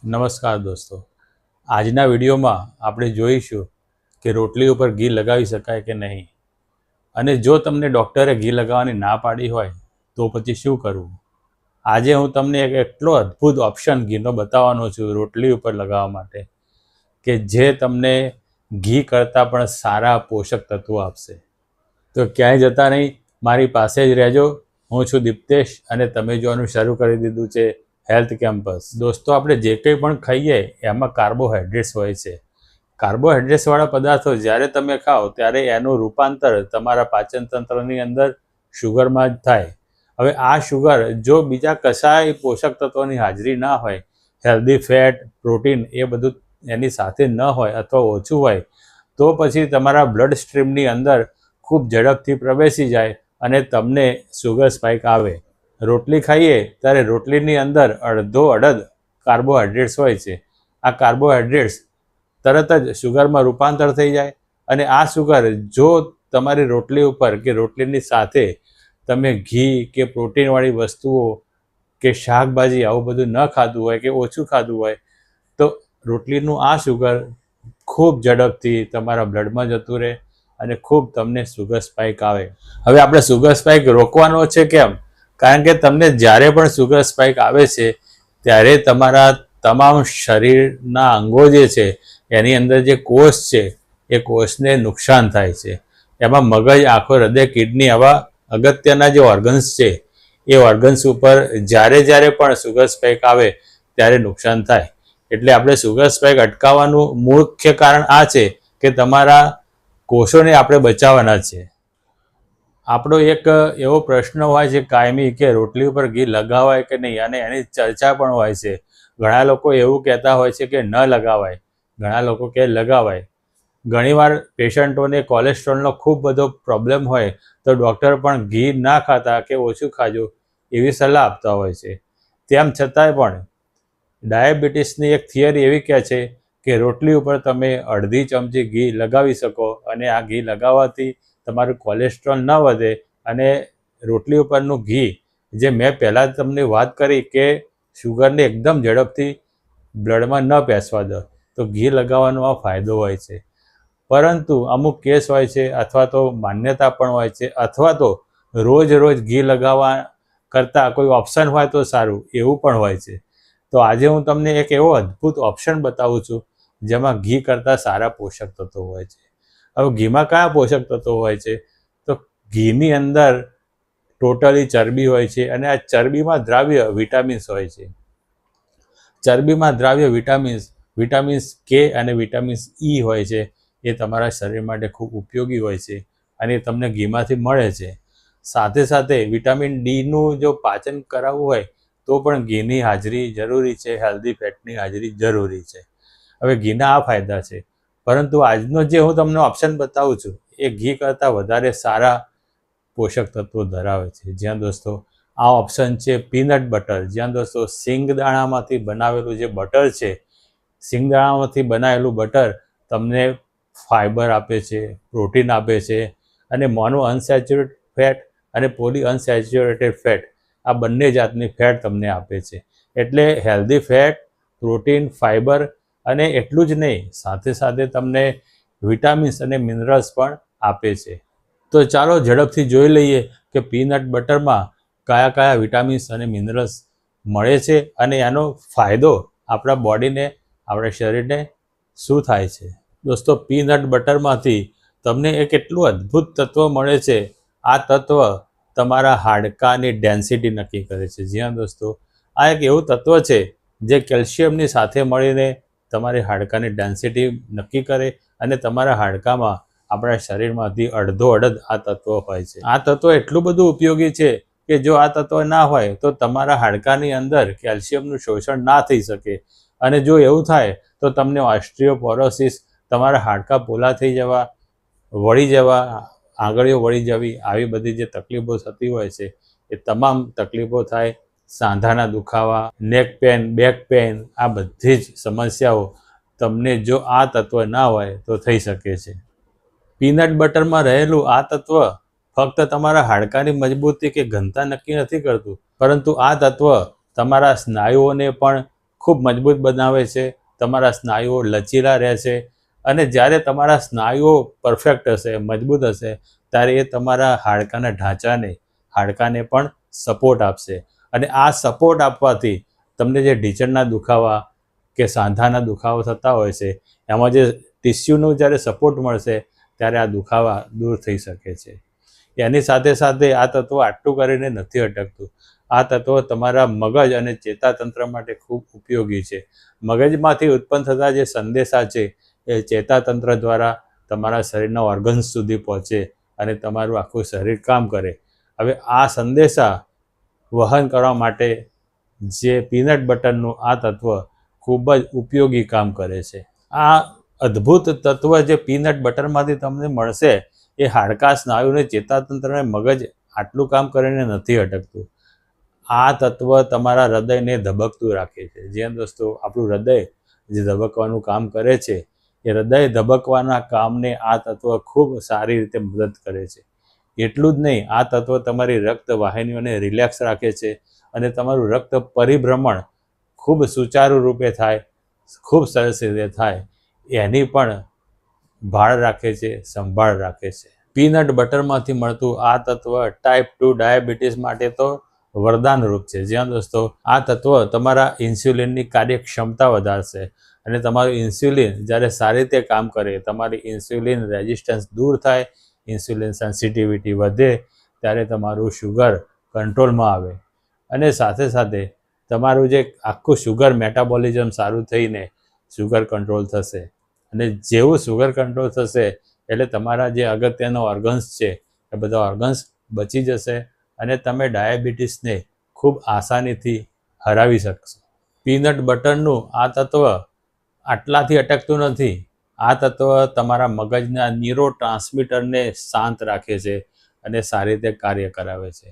નમસ્કાર દોસ્તો, આજના વિડીયોમાં આપણે જોઈશું કે રોટલી ઉપર ઘી લગાવી શકાય કે નહીં, અને જો તમને ડૉક્ટરે ઘી લગાવવાની ના પાડી હોય તો પછી શું કરવું. આજે હું તમને એક એટલો અદ્ભુત ઓપ્શન ઘીનો બતાવવાનો છું રોટલી ઉપર લગાવવા માટે કે જે તમને ઘી કરતાં પણ સારા પોષક તત્વો આપશે. તો ક્યાંય જતા નહીં, મારી પાસે જ રહેજો. હું છું દીપ્તેશ અને તમે જોવાનું શરૂ કરી દીધું છે હેલ્થ કેમ્પસ. દોસ્તો, આપણે જે કંઈ પણ ખાઈએ એમાં કાર્બોહાઈડ્રેટ્સ હોય છે. કાર્બોહાઈડ્રેટ્સવાળા પદાર્થો જ્યારે તમે ખાઓ ત્યારે એનું રૂપાંતર તમારા પાચન તંત્રની અંદર શુગરમાં જ થાય. હવે આ શુગર જો બીજા કશાય પોષક તત્વોની હાજરી ના હોય, હેલ્ધી ફેટ, પ્રોટીન એ બધું એની સાથે ન હોય અથવા ઓછું હોય, તો પછી તમારા બ્લડ સ્ટ્રીમની અંદર ખૂબ ઝડપથી પ્રવેશી જાય અને તમને શુગર સ્પાઇક આવે. રોટલી ખાઈએ ત્યારે રોટલીની અંદર અડધો અડધ કાર્બોહાઈડ્રેટ્સ હોય છે. આ કાર્બોહાઈડ્રેટ્સ તરત જ શુગરમાં રૂપાંતર થઈ જાય અને આ શુગર જો તમારી રોટલી ઉપર કે રોટલીની સાથે તમે ઘી કે પ્રોટીનવાળી વસ્તુઓ કે શાકભાજી આવું બધું ન ખાધું હોય કે ઓછું ખાધું હોય તો રોટલીનું આ શુગર ખૂબ ઝડપથી તમારા બ્લડમાં જતું રહે અને ખૂબ તમને શુગર સ્પાઇક આવે. હવે આપણે શુગર સ્પાઇક રોકવાનો છે કેમ? કારણ કે તમને જ્યારે પણ શુગર સ્પાઇક આવે છે ત્યારે તમારા તમામ શરીરના અંગો જે છે એની અંદર જે કોષ છે એ કોષને નુકસાન થાય છે. એમાં મગજ, આંખો, હૃદય, કિડની આવા અગત્યના જે ઓર્ગન્સ છે એ ઓર્ગન્સ ઉપર જ્યારે પણ શુગર સ્પાઇક આવે ત્યારે નુકસાન થાય. એટલે આપણે શુગર સ્પાઇક અટકાવવાનું મુખ્ય કારણ આ છે કે તમારા કોષોને આપણે બચાવવાના છે. આપણો એક એવો પ્રશ્ન હોય છે કાયમી કે રોટલી ઉપર ઘી લગાવાય કે નહીં, અને એની ચર્ચા પણ હોય છે. ઘણા લોકો એવું કહેતા હોય છે કે ન લગાવાય, ઘણા લોકો કે લગાવાય. ઘણીવાર પેશન્ટોને કોલેસ્ટ્રોલનો ખૂબ બધો પ્રોબ્લેમ હોય તો ડૉક્ટર પણ ઘી ના ખાતા કે ઓછું ખાજો એવી સલાહ આપતા હોય છે. તેમ છતાંય પણ ડાયાબિટીસની એક થિયરી એવી કહે છે કે રોટલી ઉપર તમે અડધી ચમચી ઘી લગાવી શકો અને આ ઘી લગાવવાથી તમારું કોલેસ્ટ્રોલ ન વધે અને રોટલી ઉપરનું ઘી, જે મેં પહેલાં તમને વાત કરી કે શુગરને એકદમ ઝડપથી બ્લડમાં ન પેસવા દો, તો ઘી લગાવવાનો આ ફાયદો હોય છે. પરંતુ અમુક કેસ હોય છે અથવા તો માન્યતા પણ હોય છે, અથવા તો રોજ ઘી લગાવવા કરતાં કોઈ ઓપ્શન હોય તો સારું એવું પણ હોય છે. તો આજે હું તમને એક એવો અદ્ભુત ઓપ્શન બતાવું છું જેમાં ઘી કરતાં સારા પોષક તત્વો હોય છે. હવે ઘીમાં કયા પોષક તત્વો હોય છે? તો ઘીની અંદર ટોટલી ચરબી હોય છે અને આ ચરબીમાં દ્રાવ્ય વિટામિન્સ હોય છે. ચરબીમાં દ્રાવ્ય વિટામિન્સ કે અને વિટામિન્સ ઈ હોય છે. એ તમારા શરીર માટે ખૂબ ઉપયોગી હોય છે અને એ તમને ઘીમાંથી મળે છે. સાથે વિટામિન ડીનું જો પાચન કરાવવું હોય તો પણ ઘીની હાજરી જરૂરી છે, હેલ્ધી ફેટની હાજરી જરૂરી છે. હવે ઘીના આ ફાયદા છે, પરંતુ આજનો જે હું તમને ઓપ્શન બતાવું છું એ ઘી કરતાં વધારે સારા પોષક તત્વો ધરાવે છે. જ્યાં દોસ્તો આ ઓપ્શન છે પીનટ બટર. જ્યાં દોસ્તો સિંગદાણામાંથી બનાવેલું જે બટર છે, સિંગદાણામાંથી બનાવેલું બટર તમને ફાઈબર આપે છે, પ્રોટીન આપે છે અને મોનો અનસેચ્યુરેટેડ ફેટ અને પોલી અનસેચ્યુરેટેડ ફેટ આ બંને જાતની ફેટ તમને આપે છે. એટલે હેલ્ધી ફેટ, પ્રોટીન, ફાઈબર અને એટલું જ નહીં, સાથે તમને વિટામિન્સ અને મિનરલ્સ પણ આપે છે. તો ચાલો ઝડપથી જોઈ લઈએ કે પીનટ બટરમાં કયા વિટામિન્સ અને મિનરલ્સ મળે છે અને એનો ફાયદો આપણા બોડીને, આપણા શરીરને શું થાય છે. દોસ્તો, પીનટ બટરમાંથી તમને એક એટલું અદ્ભુત તત્વ મળે છે. આ તત્વ તમારા હાડકાની ડેન્સિટી નક્કી કરે છે. જ્યાં દોસ્તો આ એક એવું તત્વ છે જે કેલ્શિયમની સાથે મળીને તમારી હાડકાની ડેન્સિટી નક્કી કરે અને તમારા હાડકામાં, આપણા શરીરમાંથી અડધો અડધ આ તત્વ હોય છે. આ તત્વ એટલું બધું ઉપયોગી છે કે જો આ તત્વ ના હોય તો તમારા હાડકાની અંદર કેલ્શિયમનું શોષણ ના થઈ શકે, અને જો એવું થાય તો તમને ઓસ્ટિયોપોરોસિસ, તમારા હાડકાં પોલા થઈ જવા, વળી જવા, આંગળીઓ વળી જવી, આવી બધી જે તકલીફો થતી હોય છે એ તમામ તકલીફો થાય. સાંધાના દુખાવા, નેક પેન, બેક પેન, આ બધી જ સમસ્યાઓ તમને જો આ તત્વ ના હોય તો થઈ શકે છે. પીનટ બટરમાં રહેલું આ તત્વ ફક્ત તમારા હાડકાની મજબૂતી કે ઘનતા નક્કી નથી કરતું, પરંતુ આ તત્વ તમારા સ્નાયુઓને પણ ખૂબ મજબૂત બનાવે છે, તમારા સ્નાયુઓ લચીલા રહેશે અને જ્યારે તમારા સ્નાયુઓ પરફેક્ટ હશે, મજબૂત હશે, ત્યારે એ તમારા હાડકાના હાડકાને પણ સપોર્ટ આપશે. અને આ સપોર્ટ આપવાથી તમને જે ઢીંચણના દુખાવા કે સાંધાના દુખાવા થતા હોય છે, એમાં જે ટિશ્યુનો જ્યારે સપોર્ટ મળશે ત્યારે આ દુખાવા દૂર થઈ શકે છે. એની સાથે સાથે આ તત્વ આટલું કરીને નથી અટકતું. આ તત્વ તમારા મગજ અને ચેતાતંત્ર માટે ખૂબ ઉપયોગી છે. મગજમાંથી ઉત્પન્ન થતા જે સંદેશા છે એ ચેતાતંત્ર દ્વારા તમારા શરીરના ઓર્ગન્સ સુધી પહોંચે અને તમારું આખું શરીર કામ કરે. હવે આ સંદેશા વહન કરવા માટે જે પીનટ બટરનું આ તત્વ ખૂબ જ ઉપયોગી કામ કરે છે. આ અદ્ભુત તત્વ જે પીનટ બટરમાંથી તમને મળશે એ હાડકાં, સ્નાયુને, ચેતાતંત્રને, મગજ આટલું કામ કરીને નથી અટકતું. આ તત્વ તમારા હૃદયને ધબકતું રાખે છે. જ્યાં દોસ્તો આપણું હૃદય જે ધબકવાનું કામ કરે છે એ હૃદય ધબકવાના કામને આ તત્વ ખૂબ સારી રીતે મદદ કરે છે. એટલું જ નહીં, આ તત્વ તમારી રક્ત વાહિનીઓને રિલેક્સ રાખે છે અને તમારું રક્ત પરિભ્રમણ ખૂબ સુચારુ રૂપે થાય, ખૂબ સરસ રીતે થાય એની પણ ભાળ રાખે છે, સંભાળ રાખે છે. પીનટ બટરમાંથી મળતું આ તત્વ ટાઈપ 2 ડાયાબિટીસ માટે તો વરદાનરૂપ છે. જ્યાં દોસ્તો આ તત્વ તમારા ઇન્સ્યુલિનની કાર્યક્ષમતા વધારશે અને તમારું ઇન્સ્યુલિન જ્યારે સારી રીતે કામ કરે, તમારી ઇન્સ્યુલિન રેઝિસ્ટન્સ દૂર થાય, ઇન્સ્યુલિન સેન્સિટિવિટી વધે, ત્યારે તમારું શુગર કંટ્રોલમાં આવે અને સાથે સાથે તમારું જે આખું શુગર મેટાબોલિઝમ સારું થઈને શુગર કંટ્રોલ થશે. અને જેવું શુગર કંટ્રોલ થશે એટલે તમારા જે અગત્યના ઓર્ગન્સ છે એ બધા ઓર્ગન્સ બચી જશે અને તમે ડાયાબિટીસને ખૂબ આસાનીથી હરાવી શકશો. પીનટ બટરનું આ તત્વ આટલાથી અટકતું નથી. આ તત્વ તમારા મગજના ન્યુરો ટ્રાન્સમીટરને શાંત રાખે છે અને સારી રીતે કાર્ય કરાવે છે.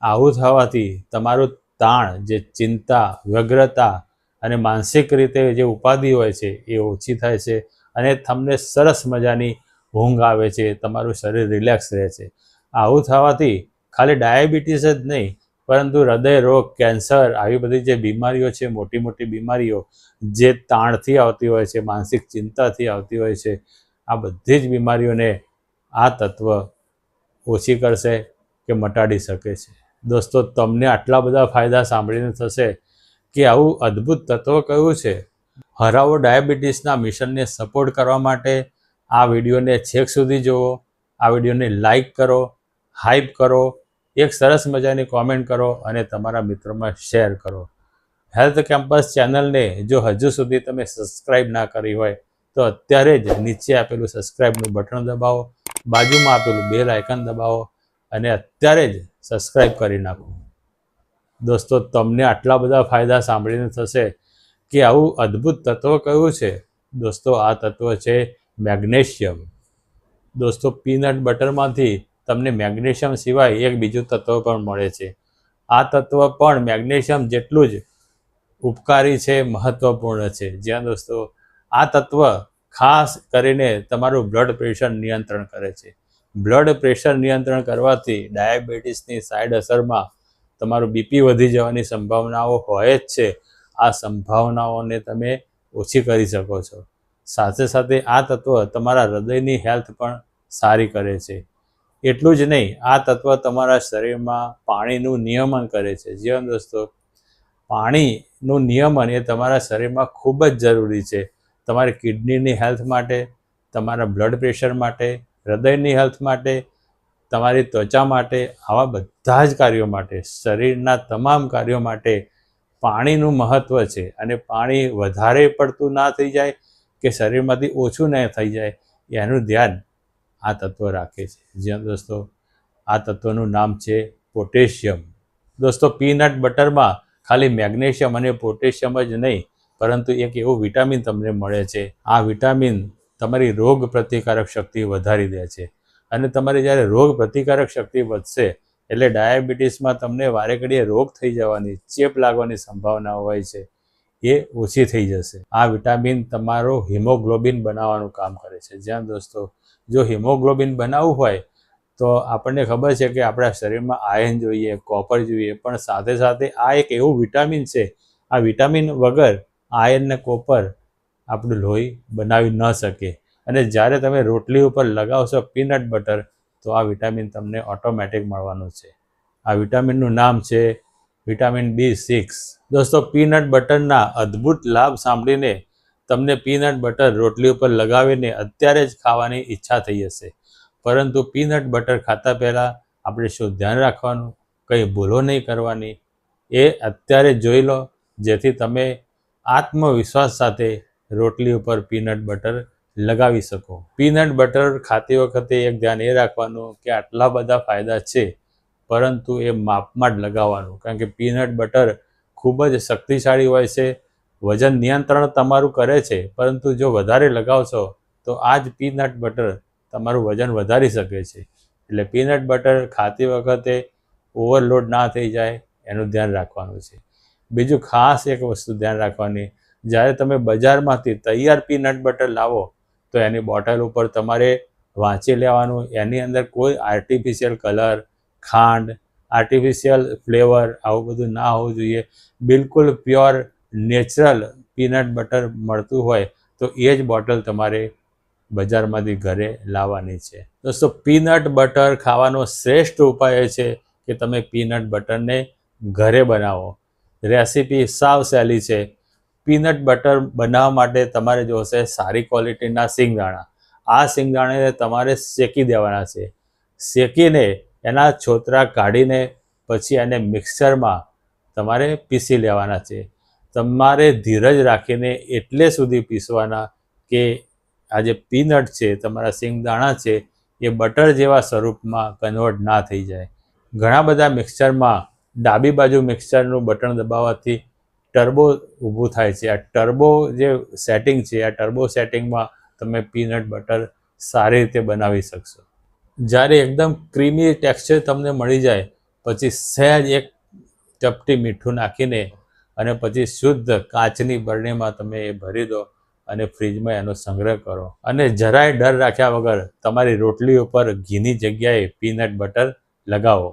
આવું થવાથી તમારું તાણ, જે ચિંતા, વ્યગ્રતા અને માનસિક રીતે જે ઉપાધિ હોય છે એ ઓછી થાય છે અને તમને સરસ મજાની ઊંઘ આવે છે, તમારું શરીર રિલેક્સ રહે છે. આવું થવાથી ખાલી ડાયાબિટીસ જ નહીં, પરંતુ હૃદય રોગ, કેન્સર, આવી બધી જે બીમારીઓ છે, મોટી મોટી બીમારીઓ જે તાણથી આવતી હોય છે, માનસિક ચિંતાથી આવતી હોય છે, આ બધી જ બીમારીઓને આ તત્વ ઓછી કરશે કે મટાડી શકે છે. દોસ્તો, તમને આટલા બધા ફાયદા સાંભળીને થશે કે આવું અદ્ભુત તત્વ કયું છે. હરાવો ડાયાબિટીસના મિશનને સપોર્ટ કરવા માટે આ વિડીયોને છેક સુધી જુઓ, આ વિડીયોને લાઈક કરો, હાઈપ કરો, એક સરસ મજાની કોમેન્ટ કરો અને તમારા મિત્રોમાં શેર કરો. હેલ્થ કેમ્પસ ચેનલને જો હજુ સુધી તમે સબસ્ક્રાઈબ ના કરી હોય તો અત્યારે જ નીચે આપેલું સબસ્ક્રાઈબનું બટન દબાવો, બાજુમાં આપેલું બેલ આઇકન દબાવો અને અત્યારે જ સબસ્ક્રાઈબ કરી નાખો. દોસ્તો, તમને આટલા બધા ફાયદા સાંભળીને થશે કે આવું અદ્ભુત તત્વ કયું છે. દોસ્તો, આ તત્વ છે મેગ્નેશિયમ. દોસ્તો, પીનટ બટરમાંથી તમને મેગ્નેશિયમ સિવાય એક બીજું તત્વ પણ મળે છે. આ તત્વ પણ મેગ્નેશિયમ જેટલું જ ઉપકારી છે, મહત્વપૂર્ણ છે. જ્યાં દોસ્તો આ તત્વ ખાસ કરીને તમારું બ્લડ પ્રેશર નિયંત્રણ કરે છે. બ્લડ પ્રેશર નિયંત્રણ કરવાથી ડાયાબિટીસની સાઈડ અસરમાં તમારું બીપી વધી જવાની સંભાવનાઓ હોય જ છે. આ સંભાવનાઓને તમે ઓછી કરી શકો છો. સાથે સાથે આ તત્વ તમારા હૃદયની હેલ્થ પણ સારી કરે છે. એટલું જ નહીં, આ તત્વ તમારા શરીરમાં પાણીનું નિયમન કરે છે. જીવન દોસ્તો, પાણીનું નિયમન એ તમારા શરીરમાં ખૂબ જ જરૂરી છે. તમારી કિડનીની હેલ્થ માટે, તમારા બ્લડ પ્રેશર માટે, હૃદયની હેલ્થ માટે, તમારી ત્વચા માટે, આવા બધા જ કાર્યો માટે, શરીરના તમામ કાર્યો માટે પાણીનું મહત્ત્વ છે. અને પાણી વધારે પડતું ના થઈ જાય કે શરીરમાંથી ઓછું ન થઈ જાય એનું ધ્યાન આ તત્વ રાખે છે. જ્યાં દોસ્તો આ તત્વનું નામ છે પોટેશિયમ. દોસ્તો, પીનટ બટરમાં ખાલી મેગ્નેશિયમ અને પોટેશિયમ જ નહીં, પરંતુ એક એવું વિટામિન તમને મળે છે. આ વિટામિન તમારી રોગ પ્રતિકારક શક્તિ વધારી દે છે અને તમારી જ્યારે રોગ પ્રતિકારક શક્તિ વધશે એટલે ડાયાબિટીસમાં તમને વારે ઘડીએ રોગ થઈ જવાની, ચેપ લાગવાની સંભાવના હોય છે એ ઓછી થઈ જશે. આ વિટામિન તમારો હિમોગ્લોબિન બનાવવાનું કામ કરે છે. જ્યાં દોસ્તો જો હિમોગ્લોબિન બનાવવું હોય તો આપણને ખબર છે કે આપણા શરીરમાં આયર્ન જોઈએ, કોપર જોઈએ, પણ સાથે સાથે આ એક એવું વિટામિન છે, આ વિટામિન વગર આયર્ન ને કોપર આપણું લોહી બનાવી ન શકે. અને જ્યારે તમે રોટલી ઉપર લગાવશો પીનટ બટર તો આ વિટામિન તમને ઓટોમેટિક મળવાનું છે. આ વિટામિનનું નામ છે વિટામિન B6. દોસ્તો, પીનટ બટરના અદ્ભુત લાભ સાંભળીને તમને પીનટ બટર રોટલી ઉપર લગાવીને અત્યારે જ ખાવાની ઈચ્છા થઈ હશે. પરંતુ પીનટ બટર ખાતા પહેલાં આપણે શું ધ્યાન રાખવાનું, કંઈ ભૂલો નહીં કરવાની એ અત્યારે જોઈ લો, જેથી તમે આત્મવિશ્વાસ સાથે રોટલી ઉપર પીનટ બટર લગાવી શકો. પીનટ બટર ખાતી વખતે એક ધ્યાન એ રાખવાનું કે આટલા બધા ફાયદા છે, પરંતુ એ માપમાં જ લગાવવાનું, કારણ કે પીનટ બટર ખૂબ જ શક્તિશાળી હોય છે. વજન નિયંત્રણ તમારું કરે છે, પરંતુ જો વધારે લગાવશો તો આ જ પીનટ બટર તમારું વજન વધારી શકે છે. એટલે પીનટ બટર ખાતી વખતે ઓવરલોડ ના થઈ જાય એનું ધ્યાન રાખવાનું છે. બીજું ખાસ એક વસ્તુ ધ્યાન રાખવાની, જ્યારે તમે બજારમાંથી તૈયાર પીનટ બટર લાવો તો એની બોટલ ઉપર તમારે વાંચી લેવાનું, એની અંદર કોઈ આર્ટિફિશિયલ કલર, ખાંડ, આર્ટિફિશિયલ ફ્લેવર આવું બધું ના હોવું જોઈએ. બિલકુલ પ્યોર નેચરલ પીનટ બટર મળતું હોય તો એ જ બોટલ તમારે બજારમાંથી ઘરે લાવવાની છે. દોસ્તો, પીનટ બટર ખાવાનો શ્રેષ્ઠ ઉપાય એ છે કે તમે પીનટ બટરને ઘરે બનાવો. રેસીપી સાવ સહેલી છે. પીનટ બટર બનાવવા માટે તમારે જોશે સારી ક્વોલિટીના સિંગદાણા. આ સિંગદાણાને તમારે શેકી દેવાના છે. શેકીને એના છોતરા કાઢીને પછી એને મિક્સરમાં તમારે પીસી લેવાના છે. તમારે ધીરજ રાખીને એટલે સુધી પીસવાના કે આ જે પીનટ છે, તમારા સિંગદાણા છે, એ બટર જેવા સ્વરૂપમાં કન્વર્ટ ના થઈ જાય. ઘણા બધા મિક્સચરમાં ડાબી બાજુ મિક્સચરનું બટન દબાવવાથી ટર્બો ઊભું થાય છે. આ ટર્બો જે સેટિંગ છે, આ ટર્બો સેટિંગમાં તમે પીનટ બટર સારી રીતે બનાવી શકશો. જ્યારે એકદમ ક્રીમી ટેક્સચર તમને મળી જાય પછી સહેજ એક ચપટી મીઠું નાખીને અને પછી શુદ્ધ કાચની બરણીમાં તમે એ ભરી દો અને ફ્રીજમાં એનો સંગ્રહ કરો. અને જરાય ડર રાખ્યા વગર તમારી રોટલી ઉપર ઘીની જગ્યાએ પીનટ બટર લગાવો.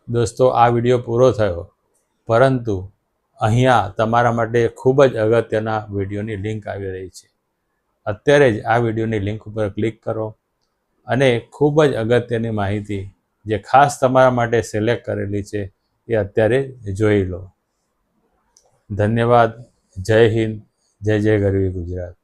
દોસ્તો, આ વિડીયો પૂરો થયો, પરંતુ અહીંયા તમારા માટે ખૂબ જ અગત્યના વિડીયોની લિંક આવી રહી છે. અત્યારે જ આ વિડીયોની લિંક ઉપર ક્લિક કરો અને ખૂબ જ અગત્યની માહિતી જે ખાસ તમારા માટે સિલેક્ટ કરેલી છે એ અત્યારે જોઈ લો. ધન્યવાદ. જય હિન્દ. જય જય ગરવી ગુજરાત.